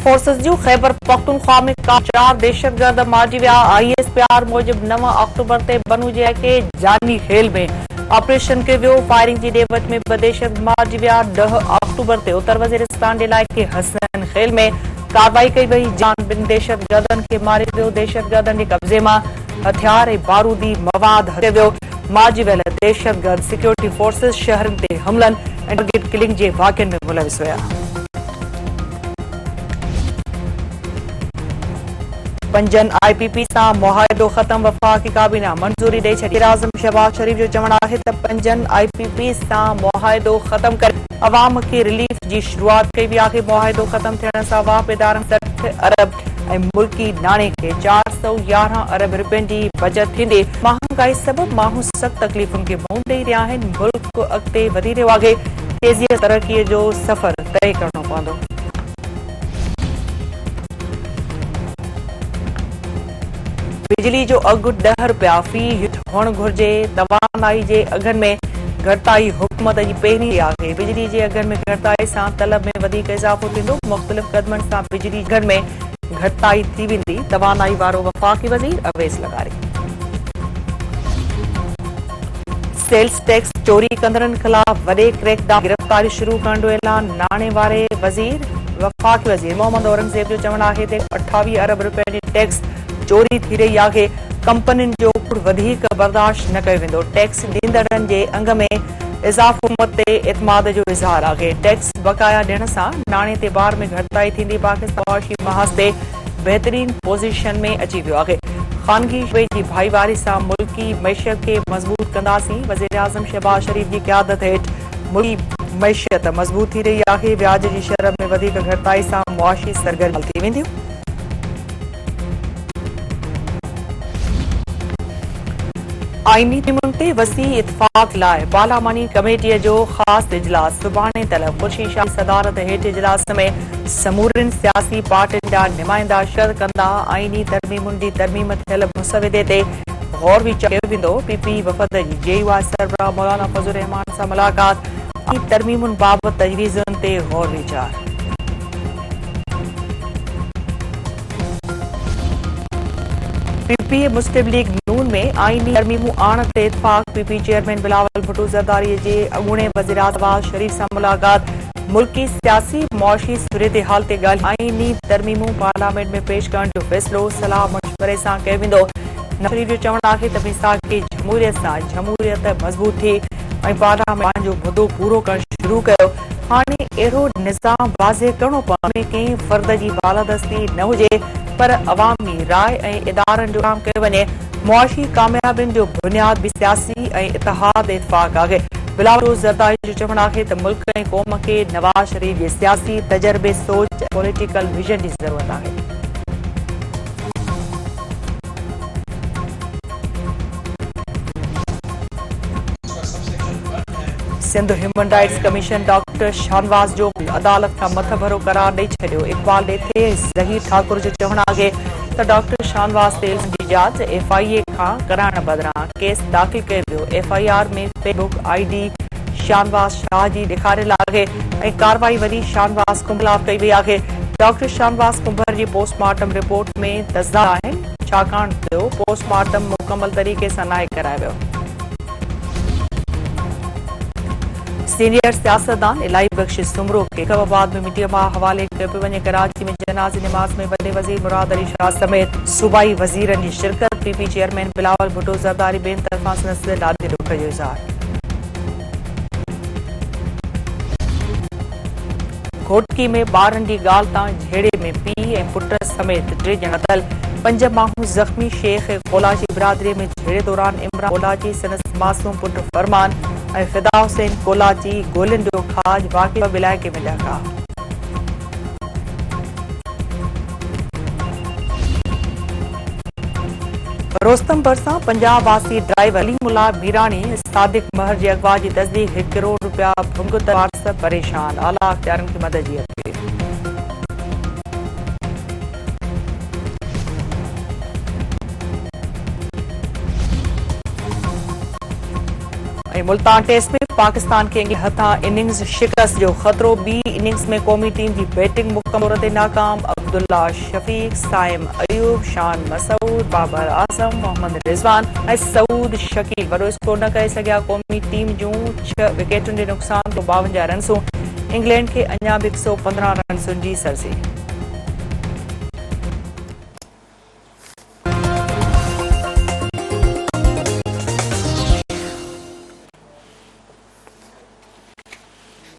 Forces जो खैबर पख्तूनख्वा में चार दहशतगर्द मारी विया। ISPR मूजिब 9 अक्टूबर ते बनू जे के जानी खेल में ऑपरेशन के वियो। फायरिंग की डेवट में 2 दहशत मारी विया। 10 अक्टूबर ते उत्तर वजीरिस्तान इलाके हसन खेल में कार्रवाई कई वही। जान 2 दहशतगर्दन के मारे वियो। दहशतगर्दन के कब्जे में हथियार ऐं बारूदी मवाद हथे वियो। मारी वियल दहशतगर्द सिक्योरिटी फोर्सेस शहरन ते हमलन ऐं टारगेट किलिंग जे वाक़ियन में मुलविस हुआ। पंजन IPP सां मुआहिदो ख़त्म। वफ़ाक़ी काबीना मंजूरी ॾेई छॾी। वज़ीर-ए-आज़म शहबाज शरीफ जो चवणु आहे त पंजन IPP सां मुआहिदो ख़त्म करे अवाम खे रिलीफ जी शुरूआत कई वई आहे। मुआहिदो ख़त्म थियण सां वाप इदारनि 60 अरब ऐं मुल्की नाणे खे 411 अरब रुपयनि जी बचत थींदी। महांगाई सबबि माण्हू सख़्त तकलीफ़ुनि खे मुंहुं ॾेई रहिया आहिनि। मुल्क अॻिते वधी रहियो आहे। तेज़ीअ तरक़ीअ जो सफ़र तइ करणो पवंदो। बिजली जो अघु 10 रुपया फी यूनिट हुअणु घुर्जे। तवानाई जे अघनि में घटिताई हुकूमत जी पहिरीं आहे। बिजली जे अघनि में घटिताई सां तलब में वधीक इज़ाफ़ो थींदो। मुख़्तलिफ़ क़दमनि सां बिजली अघनि में घटिताई थी वेंदी। तवानाई वारो वफ़ाक़ी वज़ीर अवैस लगारी। सेल्स टैक्स चोरी कंदड़नि ख़िलाफ़ वॾे क्रैकडाउन गिरफ़्तारी शुरू करण जो ऐलान। नाणे वारे वज़ीर वफ़ाक़ी वज़ीर मोहम्मद औरंगज़ेब जो चवणु आहे त 28 अरब रुपयनि जी टैक्स चोरी थी रही आहे। कंपनियुनि जो वधीक बर्दाश्त न कयो वेंदो। टैक्स ॾींदड़नि जे अंग में इज़ाफ़ो हुकूमत ते एतमाद जो इज़हार आहे। टैक्स बकाया ॾियण सां नाणे ते बार में घटिताई थींदी। पाकिस्तान मुआशी महाज़ ते बहितरीन पोज़ीशन में अची वियो आहे। ख़ानगी शोबे जी भाईवारी सां मुल्की मईशत खे मज़बूत कंदासीं। वज़ीर-ए-आज़म शहबाज शरीफ जी क़यादत हेठि मुल्की मईशत मज़बूत थी रही आहे। व्याज जी शरह में वधीक घटिताई सां मुआशी सरगर्मियूं थी वेंदियूं। आईनी तर्मीमुनि ते वसी इतफ़ाक़ लाइ पार्लियामानी कमेटीअ जो ख़ासि इजलास सुभाणे तलब। ख़ुर्शीद शाह जी सदारत हेठि इजलास में समूरनि सियासी पार्टियुनि जा नुमाइंदा शिरकत कंदा। आईनी तर्मीमुनि जी तरमीम थियल मुसवदे ते गौर वीचार कयो वेंदो। PP वफ़द जी JUI सरबराह मौलाना फज़लुर रहमान सां मुलाक़ात। आईनी तर्मीमुनि बाबति तजवीज़ुनि ते गौर वीचार। PP मुस्लिम लीग नून में आईनी तरमीमूं आणण ते इतफ़ाक़। PP चेयरमैन बिलावल भुट्टो ज़रदारी जे अॻूणे वज़ीर-ए-आज़म शहबाज शरीफ सां मुलाक़ात। मुल्की सियासी मुआशी सूरत-ए-हाल ते ॻाल्हि। आईनी तरमीमूं पार्लियामेंट में पेश करण जो फ़ैसिलो सलाह मशवरे सां कयो वेंदो। नवाज़ शरीफ जो चवणु आहे त मिसाक़ी जमहूरियत सां जमहूरियत मज़बूत थी ऐं पार्लियामेंट पंहिंजो मुदो पूरो करणु शुरू कयो। हाणे अहिड़ो निज़ाम वाज़े करणो पवंदो में कंहिं फ़र्द जी बालादस्ती न हुजे पर अवामी राय ऐं इदारनि जो काम कयो वञे। मुआशी कामयाबियुनि जो बुनियाद बि सियासी ऐं इतिहाद इतफ़ाक़ आहे। बिलावल ज़रदारी जो चवणु आहे त मुल्क ऐं क़ौम खे नवाज़ शरीफ जे सियासी तजर्बे सोच ऐं पॉलिटिकल विजन जी ज़रूरत आहे। Sindh human rights commission doctor Shahnawaz जो अदालत खां मथभरो करार ॾेई छॾियो। इक़बाल ॾेथे ज़हीर ठाकुर जो चवणु आहे त डॉक्टर शाहनवाज़ ते इल्ज़ाम जी जांच FIA खां कराइण बदिरां केस दाख़िल कयो वियो। FIR में फेसबुक ID शाहनवाज़ शाह जी ॾेखारियल आहे ऐं कार्रवाई वरी शाहनवाज़ कुंभ ख़िलाफ़ कई वई आहे। डॉक्टर शाहनवाज़ कुंभर जी पोस्टमार्टम रिपोर्ट में तज़ाद आहिनि छाकाणि त पोस्टमार्टम मुकमल तरीक़े सां नाहे करायो वियो। सीनियर सियासतदान इलाही बख्श सुमरो खे खैबराबाद में मीडिया मां हवाले कयो पियो वञे। कराची में जनाज़े निमाज़ में वॾे वज़ीर मुराद अली शाह समेत सूबाई वज़ीरनि जी शिरकत। PP चेयरमैन बिलावल भुट्टो ज़रदारी ॿियनि तरफ़ां संदसि ॾाढे ॾुख जो इज़हार। घोटकी में ॿारनि जी ॻाल्हि तां झेड़े में पीउ ऐं पुट समेत 3 ॼणा क़तल। 5 माण्हू ज़ख़्मी। शेख कोलाची बिरादरी में झेड़े दौरान इमरान कोलाची संदसि मासूम पुट फरमान ऐं फिदा हुसैन कोलाची गोलियुनि जो खाज वाक़िअ इलाइक़े में ॾका। रोस्तम भरसां पंजाब वासी ड्राइवर अलीमुल्ला मीरानी सादिक महर जी अगवा जी तस्दीक। 1 करोड़ रुपया भुगत वारस परेशान। आला अख़्तियारनि खे मदद जी अपील। मुल्तान टेस्ट में पाकिस्तान खे इंग्लैंड हथां इनिंग्स शिकस्त जो ख़तरो। ॿी इनिंग्स में क़ौमी टीम जी बैटिंग मुकमल ते नाकाम। अब्दुल्ला शफ़ीक, साइम अयूब, शान मसूद, बाबर आज़म, मोहम्मद रिज़वान ऐं सऊद शकील वॾो स्कोर न करे सघिया। क़ौमी टीम जूं 6 विकेटुनि जे नुक़सान खां 52 रन्सूं। इंग्लैंड खे अञा बि 115 रन्सुनि जी सरज़ी।